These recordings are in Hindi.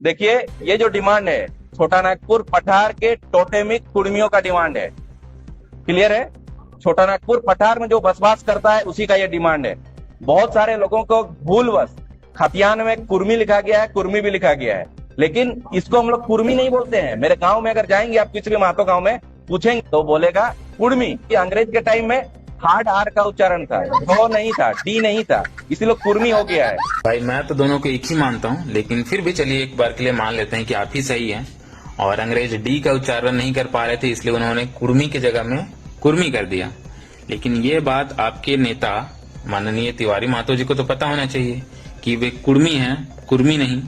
देखिए, ये जो डिमांड है छोटा नागपुर पठार के टोटेमिक कुर्मियों का डिमांड है। क्लियर है? छोटा नागपुर पठार में जो बसवास करता है उसी का ये डिमांड है। बहुत सारे लोगों को भूलवश खतियान में कुर्मी लिखा गया है, कुर्मी भी लिखा गया है, लेकिन इसको हम लोग कुर्मी नहीं बोलते हैं। मेरे गांव में अगर जाएंगे आप किसी भी महतो गांव में पूछेंगे तो बोलेगा कुर्मी। अंग्रेज के टाइम में हार्ड आर का उच्चारण था, ढो नहीं था, डी नहीं था, इसी लोग कुर्मी हो गया है। भाई मैं तो दोनों को एक ही मानता हूँ, लेकिन फिर भी चलिए एक बार के लिए मान लेते हैं कि आप ही सही हैं और अंग्रेज डी का उच्चारण नहीं कर पा रहे थे, इसलिए उन्होंने कुर्मी की जगह में कुर्मी कर दिया। लेकिन ये बात आपके नेता माननीय तिवारी महतो जी को तो पता होना चाहिए कि वे कुर्मी हैं, कुर्मी नहीं।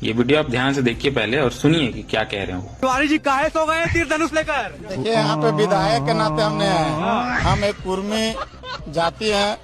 ये वीडियो आप ध्यान से देखिए पहले और सुनिए कि क्या कह रहे हो। तिवारी जी काहे सो गए तीर धनुष लेकर? देखिए, यहाँ पे विधायक के नाते हमने हम एक कुर्मी जाति है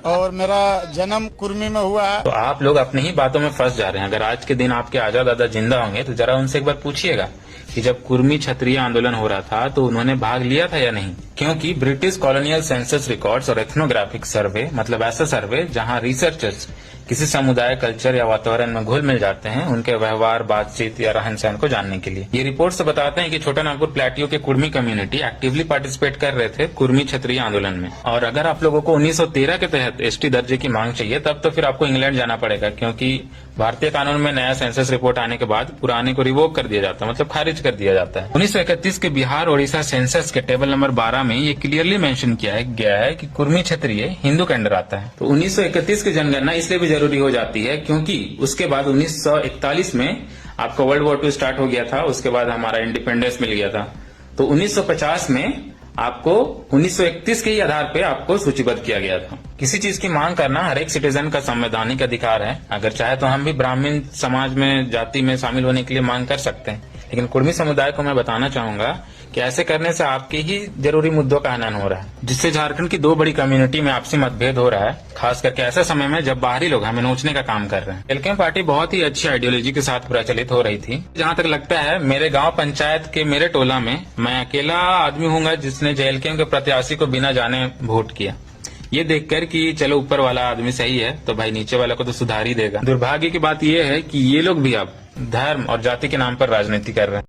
और मेरा जन्म कुर्मी में हुआ है। तो आप लोग अपनी ही बातों में फंस जा रहे हैं। अगर आज के दिन आपके आजाद दादा जिंदा होंगे तो जरा उनसे एक बार पूछिएगा कि जब कुर्मी क्षत्रिय आंदोलन हो रहा था तो उन्होंने भाग लिया था या नहीं। क्योंकि ब्रिटिश कॉलोनियल सेंसस रिकॉर्ड्स और एथनोग्राफिक सर्वे, मतलब ऐसा सर्वे जहां रिसर्चर्स किसी समुदाय, कल्चर या वातावरण में घुल मिल जाते हैं उनके व्यवहार, बातचीत या रहन सहन को जानने के लिए। ये रिपोर्ट से बताते हैं कि छोटा नागपुर प्लेटियो के कुर्मी कम्युनिटी एक्टिवली पार्टिसिपेट कर रहे थे कुर्मी क्षत्रिय आंदोलन में। और अगर आप लोगों को 1913 के तहत एसटी दर्जे की मांग चाहिए तब तो फिर आपको इंग्लैंड जाना पड़ेगा, क्योंकि भारतीय कानून में नया सेंसस रिपोर्ट आने के बाद पुराने को रिवोक कर दिया जाता है, मतलब खारिज कर दिया जाता है। 1931 के बिहार ओडिशा सेंसस के टेबल नंबर 12 में ये क्लियरली मेंशन किया गया है कि कुर्मी क्षत्रिय हिंदू के अंडर आता है। तो 1931 की जनगणना इसलिए भी जरूरी हो जाती है क्योंकि उसके बाद 1941 में आपका वर्ल्ड वॉर 2 स्टार्ट हो गया था, उसके बाद हमारा इंडिपेंडेंस मिल गया था। तो 1950 में आपको 1931 के ही आधार पे आपको सूचीबद्ध किया गया था। किसी चीज की मांग करना हर एक सिटीजन का संवैधानिक अधिकार है। अगर चाहे तो हम भी ब्राह्मण समाज में, जाति में शामिल होने के लिए मांग कर सकते हैं, लेकिन कुर्मी समुदाय को मैं बताना चाहूंगा कि ऐसे करने से आपके ही जरूरी मुद्दों का हनन हो रहा है, जिससे झारखंड की 2 बड़ी कम्युनिटी में आपसी मतभेद हो रहा है, खास करके ऐसे समय में जब बाहरी लोग हमें नोचने का काम कर रहे हैं। एलकेएम पार्टी बहुत ही अच्छी आइडियोलॉजी के साथ प्रचलित हो रही थी। जहां तक लगता है मेरे गांव पंचायत के मेरे टोला में मैं अकेला आदमी हूँगा जिसने एलकेएम के प्रत्याशी को बिना जाने वोट किया। ये देखकर कि चलो ऊपर वाला आदमी सही है तो भाई नीचे वाला को तो सुधार ही देगा। दुर्भाग्य की बात यह है कि ये लोग भी अब धर्म और जाति के नाम पर राजनीति कर रहे हैं।